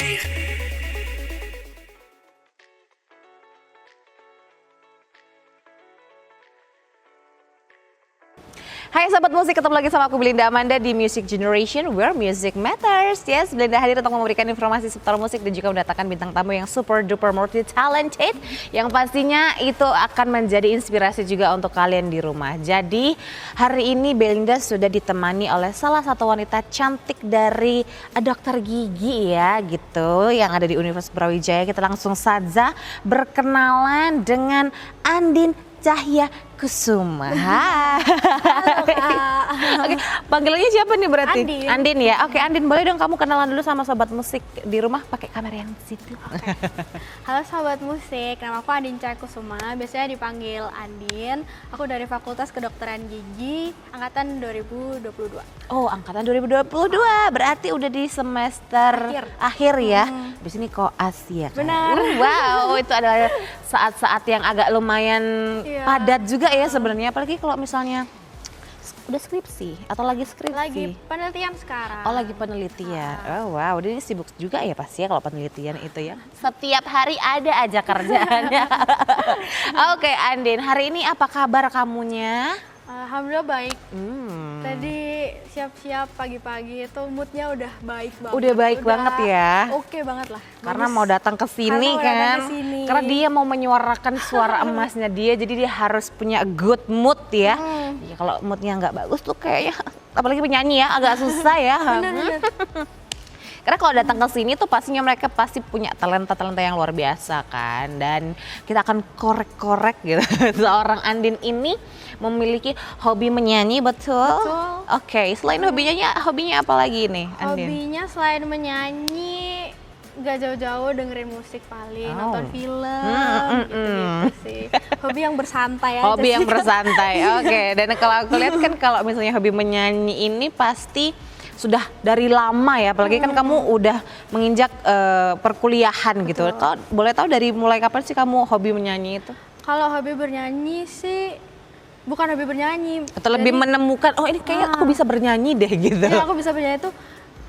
Hai Sobat Musik, ketemu lagi sama aku Belinda Amanda di Music Generation Where Music Matters. Yes, Belinda hadir untuk memberikan informasi seputar musik dan juga mendatangkan bintang tamu yang super duper multi talented, yang pastinya itu akan menjadi inspirasi juga untuk kalian di rumah. Jadi hari ini Belinda sudah ditemani oleh salah satu wanita cantik dari dokter gigi ya gitu, yang ada di Universitas Brawijaya. Kita langsung saja berkenalan dengan Andin Cahya Kusuma. Hai. Halo Kak. Oke, panggilannya siapa nih berarti? Andin. Andin ya. Oke, Andin, boleh dong kamu kenalan dulu sama sobat musik di rumah pakai kamera yang situ. Halo Sobat Musik, nama aku Andin Cahya Kusuma, biasanya dipanggil Andin. Aku dari Fakultas Kedokteran Gigi, angkatan 2022. Oh, angkatan 2022. Berarti udah di semester akhir ya. Di sini koas ya kan? Benar. Wow, itu adalah saat-saat yang agak lumayan Iya. padat juga ya sebenarnya, apalagi kalau misalnya udah skripsi atau lagi skripsi. Lagi penelitian sekarang. Oh, lagi penelitian. Oh wow, dia ini sibuk juga ya pasti ya kalau penelitian itu ya. Setiap hari ada aja kerjaannya. Oke, Andin, hari ini apa kabar kamunya? Alhamdulillah baik. Tadi Tadi siap-siap pagi-pagi itu moodnya udah baik banget. Udah baik banget ya. Oke banget lah. Karena Bagus. mau datang ke sini Karena mau kan. datang ke sini. Karena dia mau menyuarakan suara emasnya dia, jadi dia harus punya good mood ya. Ya kalau moodnya nggak bagus tuh kayaknya, apalagi penyanyi ya, agak susah ya. Bener. Karena kalau datang ke sini tuh pastinya mereka pasti punya talenta-talenta yang luar biasa kan. Dan kita akan korek-korek gitu. Seorang Andin ini memiliki hobi menyanyi, betul? Betul. Oke, selain hobinya apa lagi nih Andin? Hobinya selain menyanyi, gak jauh-jauh dengerin musik paling, nonton film, gitu-gitu sih. Hobi yang bersantai aja Hobi yang sih. bersantai, oke. Dan kalau aku lihat kan kalau misalnya hobi menyanyi ini pasti sudah dari lama ya, apalagi kan kamu udah menginjak perkuliahan gitu. Kalau boleh tahu dari mulai kapan sih kamu hobi menyanyi itu? Kalau hobi bernyanyi sih, bukan hobi bernyanyi. Atau lebih menemukan, oh ini kayaknya aku bisa bernyanyi deh gitu. Jadi aku bisa bernyanyi tuh,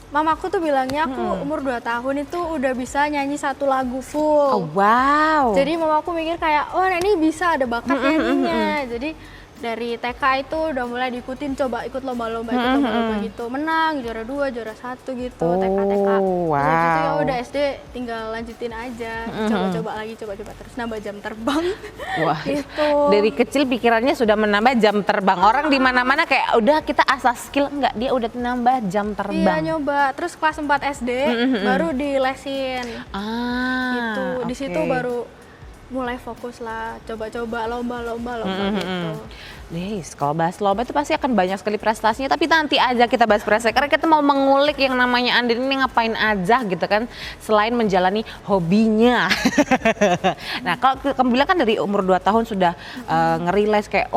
mamaku tuh bilangnya aku umur 2 tahun itu udah bisa nyanyi 1 lagu full. Oh wow. Jadi mamaku mikir kayak, oh ini bisa ada bakat nyanyinya. Jadi dari TK itu udah mulai diikutin, coba ikut lomba-lomba, ikut lomba-lomba gitu, menang juara 2, juara 1 gitu, TK. Oh, Terus habis itu ya wow. udah SD tinggal lanjutin aja, coba-coba lagi, coba-coba terus nambah jam terbang. Wah, Gitu. dari kecil pikirannya sudah menambah jam terbang. Orang di mana-mana kayak udah kita asal skill, enggak, dia udah nambah jam Iya terbang. nyoba, terus kelas 4 SD baru dilesin gitu, di situ oke. baru mulai fokus lah, coba-coba lomba-lomba gitu. Yes, kalau bahas lomba itu pasti akan banyak sekali prestasinya, tapi nanti aja kita bahas prestasi karena kita mau mengulik yang namanya Andin ini ngapain aja gitu kan selain menjalani hobinya. Nah, kalau kamu bilang kan dari umur 2 tahun sudah nge-realize kayak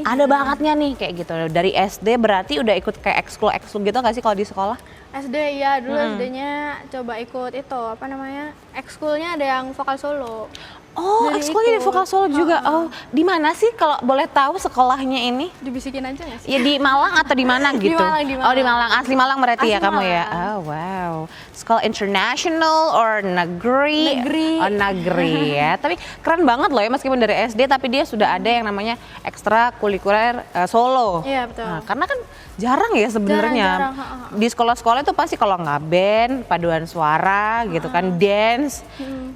ada bakatnya nih kayak gitu. Dari SD berarti udah ikut kayak ekskul gitu nggak sih kalau di sekolah? SD ya, dulu SD-nya coba ikut itu apa namanya, ekskulnya ada yang vokal solo. Oh, Jadi ekskulnya di ikut. vokal solo juga. Oh, di mana sih kalau boleh tahu sekolahnya ini? Dibisikin aja nggak sih? Ya di Malang atau di mana gitu? Di Oh, di Malang. Asli Malang berarti ya Asli kamu ya? Malang. Oh, wow. Sekolah international or negeri? Negeri. Oh, negeri ya. Tapi keren banget loh ya, meskipun dari SD tapi dia sudah ada yang namanya ekstrakurikuler solo. Iya, betul. Nah, karena kan jarang ya sebenarnya. Jarang. Di sekolah-sekolah itu pasti kalau nggak band, paduan suara gitu kan, dance.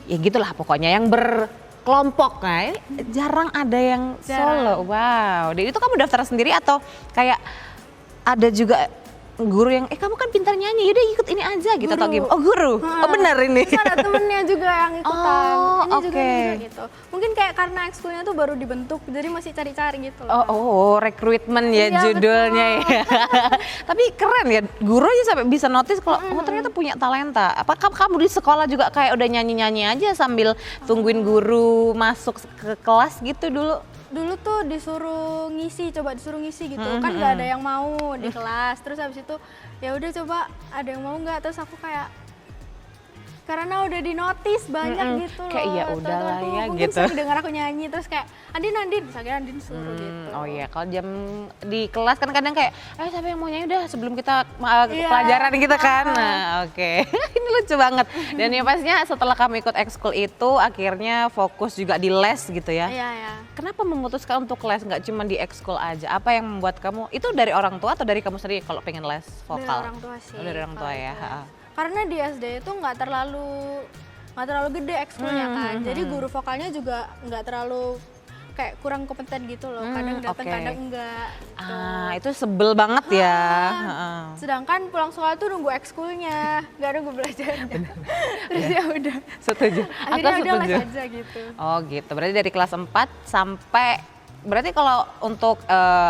Ya gitulah pokoknya yang berkelompok. Nah, ini jarang ada yang solo. Wow. Dan itu kamu daftar sendiri atau kayak ada juga guru yang kamu kan pintar nyanyi, yaudah ikut ini aja gitu atau gimana? Oh, guru. Oh, benar ini. Terus ada temennya juga yang ikutan. Oh, ini juga oke. gitu. Mungkin kayak karena ekskulnya tuh baru dibentuk, jadi masih cari-cari gitu loh. Oh, rekrutmen ya Iya, judulnya ya. Tapi keren ya, guru aja sampai bisa notice kalau oh ternyata punya talenta. Apa kamu di sekolah juga kayak udah nyanyi-nyanyi aja sambil tungguin guru masuk ke kelas gitu dulu? Dulu tuh disuruh ngisi gitu, kan nggak ada yang mau di kelas. Terus habis itu ya udah coba ada yang mau nggak, terus aku kayak Karena udah di notice banyak gitu loh. Kayak ya udahlah Teman-temanku ya mungkin gitu. sering dengar aku nyanyi terus kayak Andin misalnya Andin suruh gitu. Oh iya, kalau jam di kelas kan kadang kayak, siapa yang mau nyanyi udah sebelum kita Iya. pelajaran gitu kan. Nah oke, ini lucu banget. Dan yang pastinya setelah kamu ikut ekskul itu akhirnya fokus juga di les gitu ya. Iya ya. Kenapa memutuskan untuk les nggak cuma di ekskul aja? Apa yang membuat kamu, itu dari orang tua atau dari kamu sendiri kalau pengen les vokal? Dari orang tua sih. Oh, dari orang tua kalau ya. itu. Ha-ha. Karena di SD itu nggak terlalu gede ekskulnya kan. Jadi guru vokalnya juga nggak terlalu kayak kurang kompeten gitu loh. Kadang datang, oke. kadang enggak. Itu sebel banget ya. Ha-ha. Sedangkan pulang sekolah tuh nunggu ekskulnya, nggak nunggu belajarnya. Terus ya udah. Setuju. Aku Akhirnya udah setuju. les aja gitu. Oh gitu, berarti dari kelas 4 sampai, berarti kalau untuk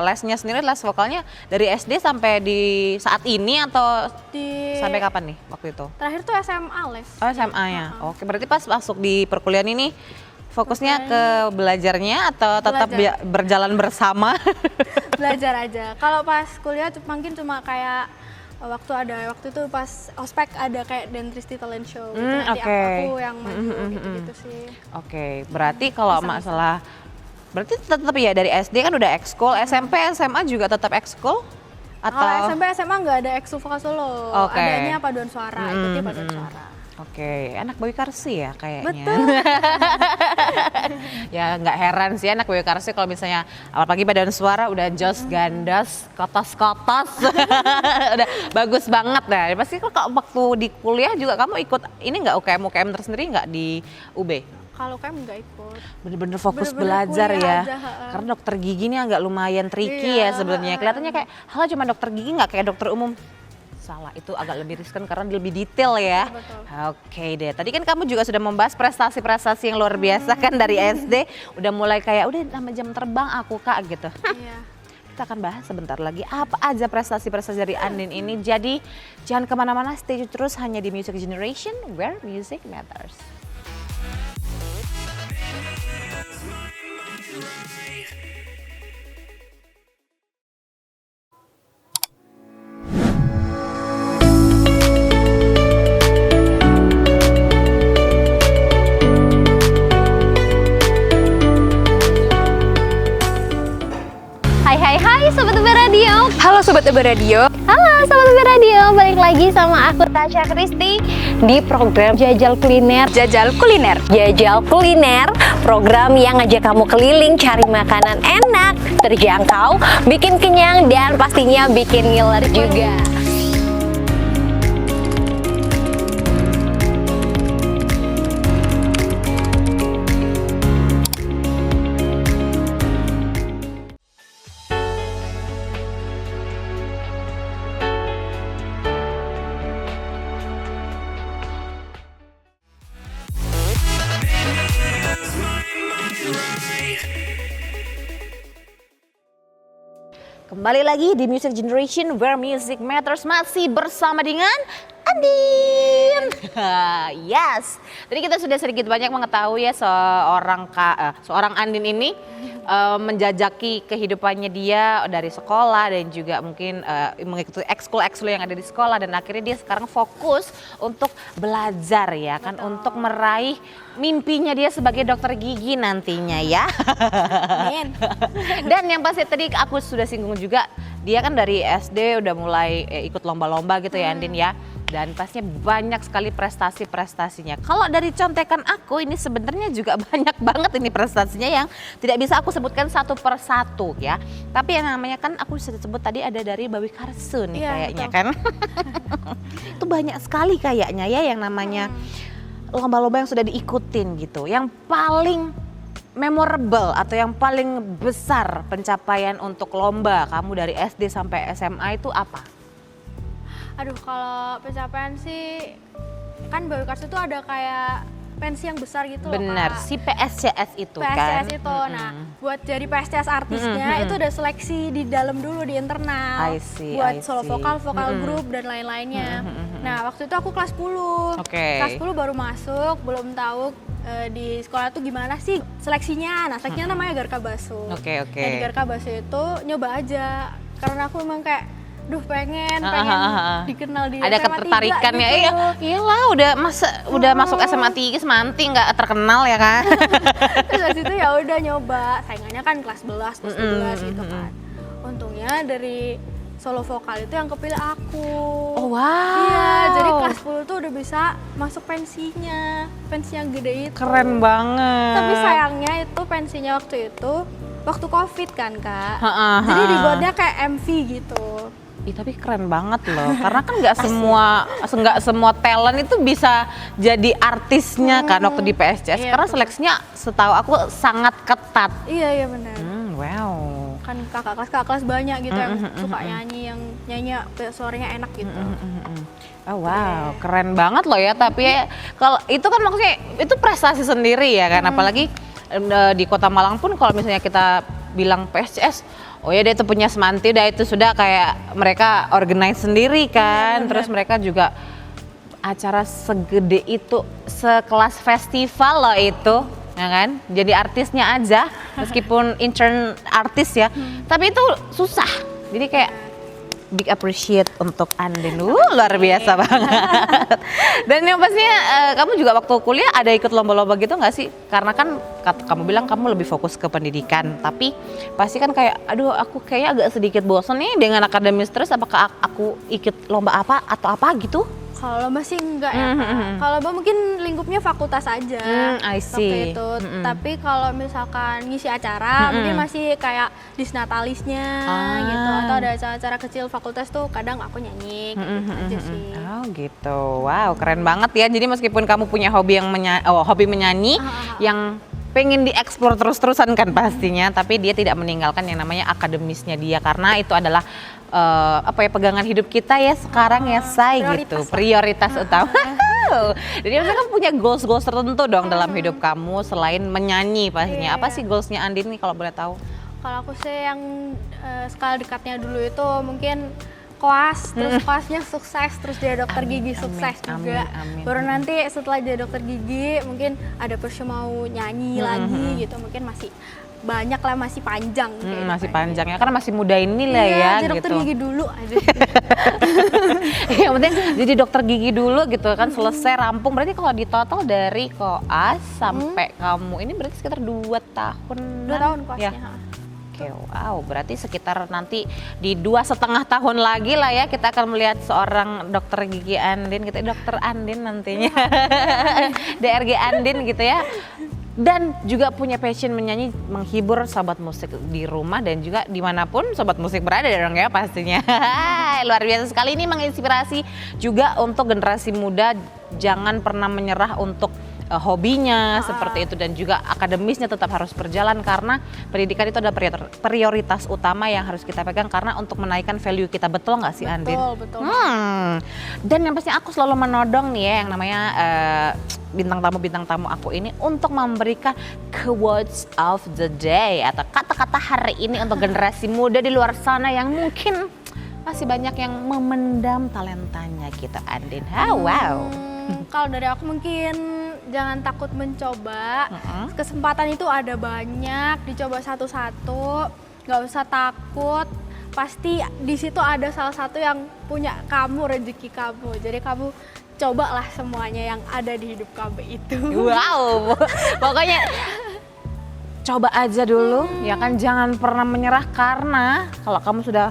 lesnya sendiri, les vokalnya dari SD sampai di saat ini atau sampai kapan nih waktu itu? Terakhir tuh SMA les. Oh SMA ya, oke berarti pas masuk di perkuliahan ini fokusnya ke belajarnya atau tetap Belajar. berjalan bersama? Belajar aja. Kalau pas kuliah mungkin cuma kayak waktu itu pas ospek ada kayak Dentistry Talent Show gitu. Nanti oke. aku yang maju gitu-gitu sih. Oke, berarti kalau masalah, berarti tetap ya dari SD kan udah ekskul, SMP, SMA juga tetap ekskul? Atau? Kalau SMP SMA nggak ada ekskul vokal solo, Oke. adanya paduan suara, ikutnya paduan suara. Oke, anak Boy Karsi ya kayaknya. Betul. Ya nggak heran sih anak Boy Karsi kalau misalnya apalagi paduan suara udah jos gandas, kotos-kotos. Udah bagus banget dah. Pasti kalau waktu di kuliah juga kamu ikut ini nggak UKM tersendiri nggak di UB? Kalau kayak nggak ikut. Bener-bener fokus Bener-bener belajar kuliah ya. aja, Karena dokter gigi ini agak lumayan tricky ya Iya, sebenarnya. Kelihatannya kayak halo cuma dokter gigi nggak kayak dokter umum. Salah, itu agak lebih riskan karena lebih detail ya. Betul. Oke deh, tadi kan kamu juga sudah membahas prestasi-prestasi yang luar biasa kan dari SD. Udah mulai kayak udah nama jam terbang aku kak gitu. Iya. Kita akan bahas sebentar lagi apa aja prestasi-prestasi dari Andin ini. Jadi jangan kemana-mana, stay tune terus hanya di Music Generation where music matters. Hai Sobat UB Radio. Halo Sobat UB Radio. Halo Sobat UB Radio, balik lagi sama aku Tasya Kristi di program Jajal Kuliner. Jajal kuliner. Jajal Kuliner, program yang ngajak kamu keliling cari makanan enak, terjangkau, bikin kenyang dan pastinya bikin ngiler juga. Kembali lagi di Music Generation where music matters, masih bersama dengan Andin. Yes. Tadi kita sudah sedikit banyak mengetahui ya seorang Andin ini menjajaki kehidupannya dia dari sekolah dan juga mungkin mengikuti ekskul-ekskul yang ada di sekolah dan akhirnya dia sekarang fokus untuk belajar ya kan, untuk meraih mimpinya dia sebagai dokter gigi nantinya ya. Amin. Dan yang pasti tadi aku sudah singgung juga, dia kan dari SD udah mulai ikut lomba-lomba gitu ya Andin ya. Dan pastinya banyak sekali prestasi-prestasinya. Kalau dari contekan aku ini sebenarnya juga banyak banget ini prestasinya yang tidak bisa aku sebutkan satu per satu ya. Tapi yang namanya kan aku sudah sebut tadi ada dari Bawi Karsu nih Iya, kayaknya betul. kan. Itu banyak sekali kayaknya ya yang namanya lomba-lomba yang sudah diikutin gitu. Yang paling memorable atau yang paling besar pencapaian untuk lomba kamu dari SD sampai SMA itu apa? Aduh, kalau pencapaian sih kan Bawi Karsu itu ada kayak pensi yang besar gitu loh, Benar, Kak. si PSCS itu kan. PSCS itu. Nah, buat jadi PSCS artisnya itu udah seleksi di dalam dulu di internal. I see, buat I solo see. vokal grup dan lain-lainnya. Nah, waktu itu aku kelas 10. Oke. Kelas 10 baru masuk, belum tahu di sekolah tuh gimana sih seleksinya. Nah, seleksinya namanya Garka Basu. Oke, oke. Nah, di Garka Basu itu nyoba aja. Karena aku memang kayak duh pengen dikenal di ada SMA 3 ketertarikannya gitu. Iyalah udah masuk SMA 3 semanti nggak terkenal ya kan. Terus dari situ ya udah nyoba, saingannya kan kelas 11, kelas 12 gitu kan. Untungnya dari solo vokal itu yang kepilih aku. Oh wow. Iya, jadi kelas 10 tuh udah bisa masuk pensinya, pensi yang gede itu. Keren banget. Tapi sayangnya itu pensinya waktu itu waktu COVID kan Kak. Jadi Ha-ha. dibuatnya kayak MV gitu. Ih, tapi keren banget loh, karena kan nggak semua talent itu bisa jadi artisnya kan waktu di PSCS, Iya, karena betul. seleksinya setahu aku sangat ketat. Iya benar. Wow. Kan kakak kelas banyak gitu yang suka nyanyi, yang nyanyi suaranya enak gitu. Oh wow, keren banget loh ya. Tapi ya, kalau itu kan maksudnya itu prestasi sendiri ya kan, apalagi di Kota Malang pun kalau misalnya kita bilang PSCS, oh ya dia itu punya Semanti, udah itu sudah kayak mereka organize sendiri kan. Terus mereka juga acara segede itu, sekelas festival loh itu, ya kan? Jadi artisnya aja, meskipun intern artis ya, tapi itu susah. Jadi kayak big appreciate untuk Andin, luar biasa banget. Dan yang pastinya kamu juga waktu kuliah ada ikut lomba-lomba gitu nggak sih? Karena kan kamu bilang kamu lebih fokus ke pendidikan, tapi pasti kan kayak, aduh aku kayaknya agak sedikit bosan nih dengan akademis terus, apakah aku ikut lomba apa atau apa gitu? Kalau lomba sih enggak ya Kak. Kalau lomba mungkin lingkupnya fakultas aja I waktu see. itu. Tapi kalau misalkan ngisi acara mungkin masih kayak disnatalisnya gitu, atau ada acara-acara kecil fakultas tuh kadang aku nyanyi gitu aja sih. Oh gitu, wow keren banget ya. Jadi meskipun kamu punya hobi yang hobi menyanyi yang pengen dieksplor terus-terusan kan pastinya, tapi dia tidak meninggalkan yang namanya akademisnya dia, karena itu adalah pegangan hidup kita ya sekarang ya say gitu, prioritas utama. Jadi maksudnya kamu punya goals tertentu dong dalam hidup kamu selain menyanyi pastinya. Apa sih goalsnya Andin nih kalau boleh tahu? Kalau aku sih yang skala dekatnya dulu itu mungkin koas, terus koasnya sukses, terus jadi dokter gigi sukses juga. Amin. Baru nanti setelah jadi dokter gigi mungkin ada push mau nyanyi lagi gitu, mungkin masih banyak lah, masih panjang. Masih panjang ya, karena masih muda ini lah ya jadi dokter gitu. gigi dulu aja. Yang penting jadi dokter gigi dulu gitu kan, selesai rampung. Berarti kalau di total dari koas sampai kamu ini berarti sekitar 2 tahun. 2 tahun koasnya. Ya. Oke, wow, berarti sekitar nanti di 2,5 tahun lagi lah ya kita akan melihat seorang dokter gigi Andin gitu, dokter Andin nantinya, DRG Andin gitu ya. Dan juga punya passion menyanyi, menghibur sobat musik di rumah dan juga dimanapun sobat musik berada dong ya pastinya. Luar biasa sekali, ini menginspirasi juga untuk generasi muda, jangan pernah menyerah untuk hobinya seperti itu, dan juga akademisnya tetap harus berjalan, karena pendidikan itu adalah prioritas utama yang harus kita pegang karena untuk menaikkan value kita. Betul nggak sih Andin? Betul. Dan yang pasti aku selalu menodong nih ya yang namanya bintang tamu aku ini untuk memberikan quotes of the day atau kata-kata hari ini untuk generasi muda di luar sana yang mungkin masih banyak yang memendam talentanya gitu Andin. Wow. Kalau dari aku mungkin jangan takut mencoba. Kesempatan itu ada banyak, dicoba satu-satu, nggak usah takut. Pasti di situ ada salah satu yang punya kamu, rezeki kamu. Jadi kamu cobalah semuanya yang ada di hidup kamu itu. Wow, pokoknya coba aja dulu ya kan, jangan pernah menyerah, karena kalau kamu sudah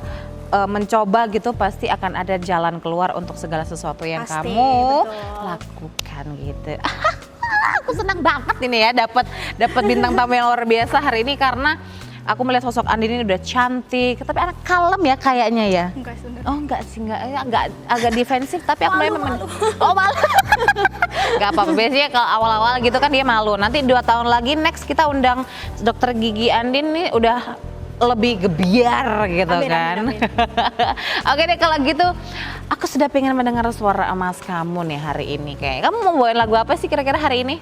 mencoba gitu pasti akan ada jalan keluar untuk segala sesuatu yang Pasti, kamu betul. lakukan gitu. Aku senang banget ini ya dapat bintang tamu yang luar biasa hari ini, karena aku melihat sosok Andin ini udah cantik, tapi anak kalem ya kayaknya ya. Enggak sebenarnya. Oh enggak sih, enggak agak defensif, tapi aku memang oh malu. Enggak apa-apa, biasanya kalau awal-awal gitu kan dia malu. Nanti 2 tahun lagi next kita undang dokter gigi Andin nih udah lebih gebiar gitu kan. Amin. Oke deh kalau gitu, aku sudah pengen mendengar suara emas kamu nih hari ini. Kayak kamu mau bawain lagu apa sih kira-kira hari ini?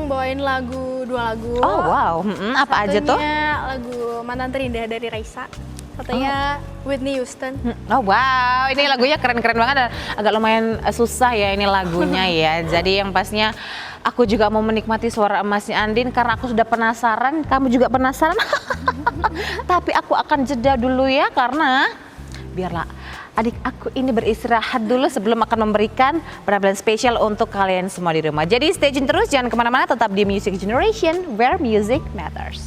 Bawain 2 lagu. Oh wow, apa aja tuh? Satunya lagu Mantan Terindah dari Raisa. Satunya Whitney Houston. Oh wow, ini lagunya keren-keren banget dan agak lumayan susah ya ini lagunya ya. Jadi yang pastinya aku juga mau menikmati suara emasnya Andin karena aku sudah penasaran, kamu juga penasaran. Tapi aku akan jeda dulu ya, karena biarlah adik aku ini beristirahat dulu sebelum akan memberikan penampilan spesial untuk kalian semua di rumah. Jadi stay tune terus, jangan kemana-mana, tetap di Music Generation where music matters.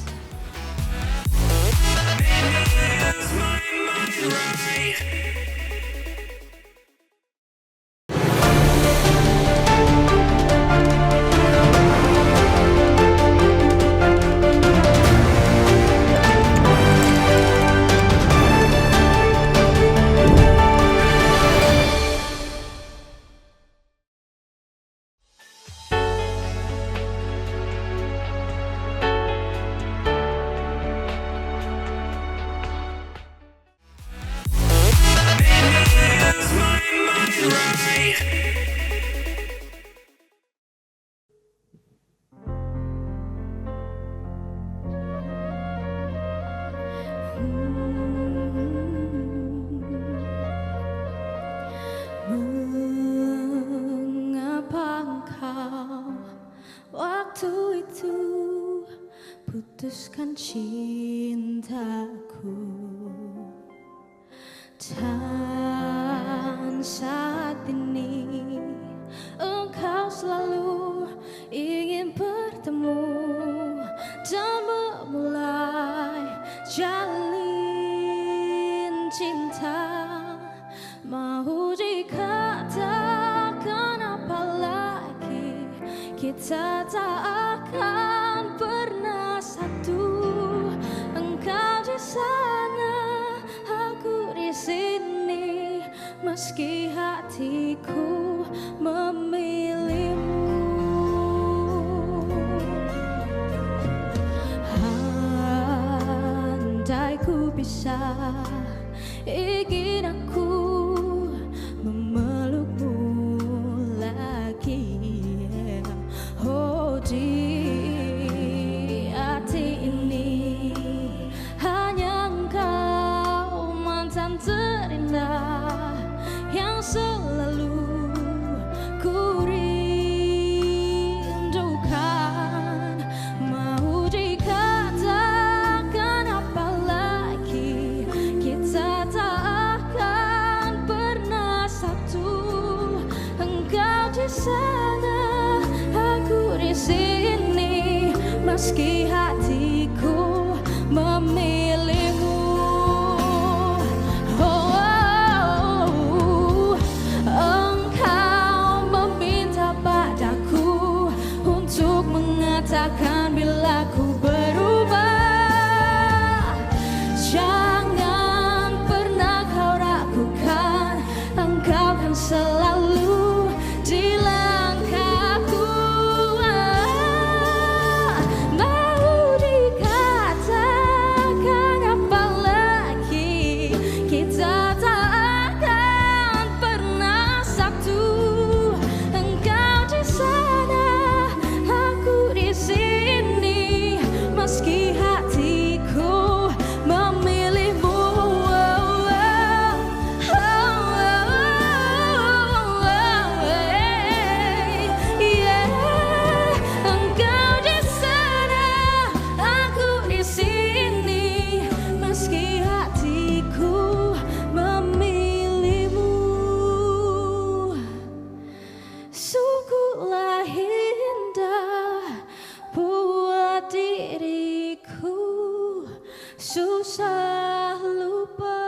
Mengapa engkau waktu itu putuskan cintaku, dan saat ini engkau selalu ingin bertemu dan memulai jalin cinta. Mau dikatakan apa lagi, kita tak akan pernah satu. Engkau di sana, aku di sini, meski hatiku memilihmu. Andai ku bisa, ingin aku memelukmu lagi. Oh, di hati ini hanya engkau, mantan terindah yang selalu ku rindukan. Mau dikatakan apa lagi, kita tak akan pernah satu. Engkau di sana, aku di sini, meski hatiku memilihmu. Engkau meminta padaku untuk mengatakan bila ku berubah. Jangan pernah kau ragukan, engkau kan selalu di langkahku. Mau dikatakan apa lagi, kita tak akan pernah satu. Engkau di sana, aku di sini, meski hatiku memilihmu. Engkau di sana, aku di sini, meski hatiku memilihmu. Sungguhlah indah buat diriku, susah lupa.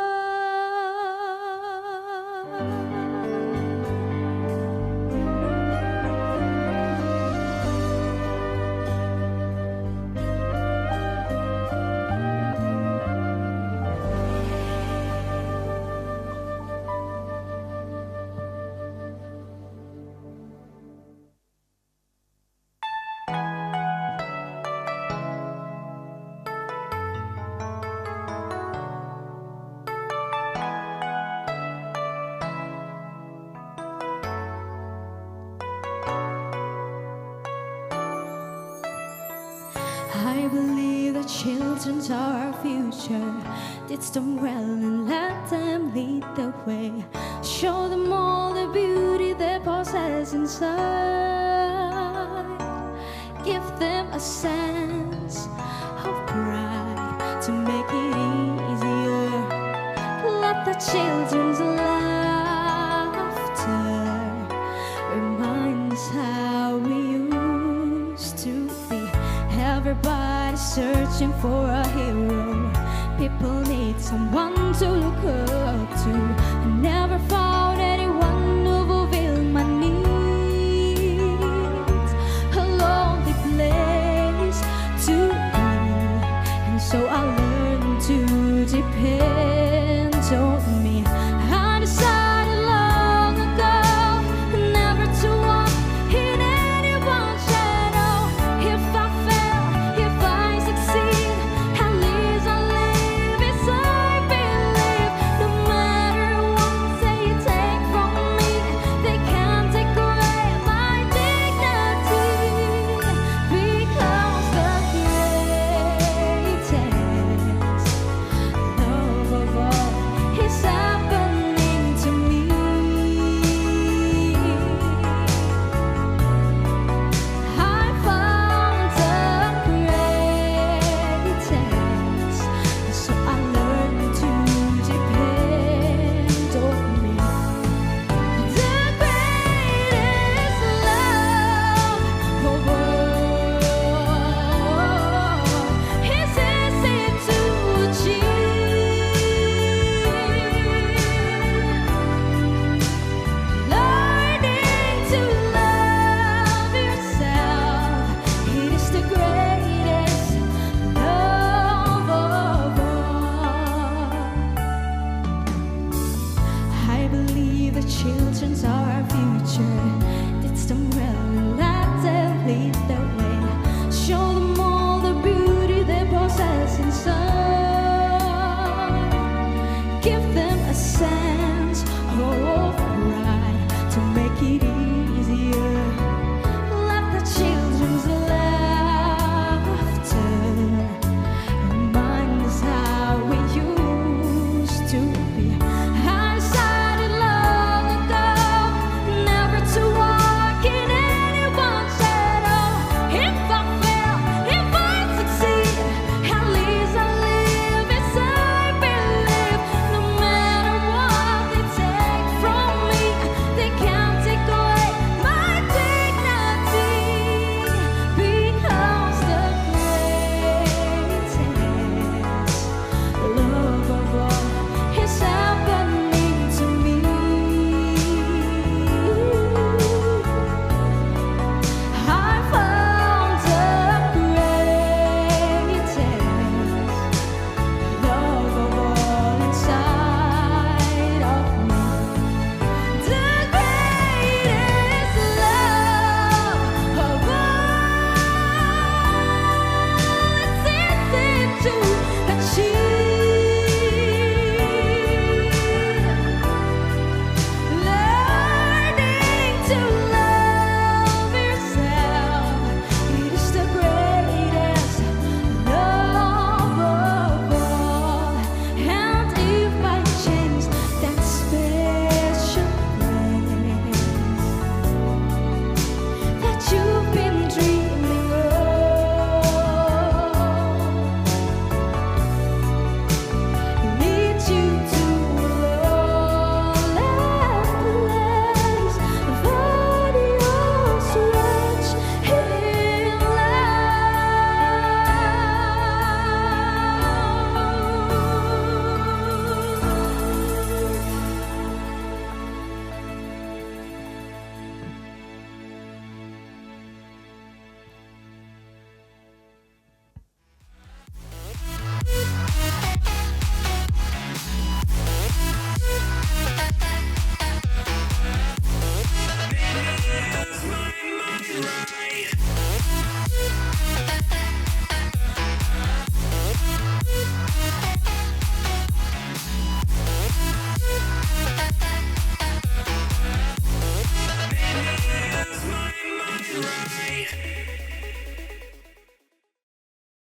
I believe that children are our future. Teach them well and let them lead the way. Show them all the beauty they possess inside. Give them a sense of pride to make it easier. Let the children's life searching for a hero. People need someone to look up to. I never found anyone who fulfilled my needs. A lonely place to be, and so I learned to depend on me. I decided long ago never to walk in anyone's shadow. If I fail, if I succeed, at least I live as I believe. No matter what they take from me, they can't take away my dignity. Because the greatest love of all is happening to me. I found the greatest, so I learned to depend on me. The greatest love of all is easy to achieve. Learning to love yourself, it is the greatest love of all. I believe the children's are our future. Teach them well, let them lead the way. Show them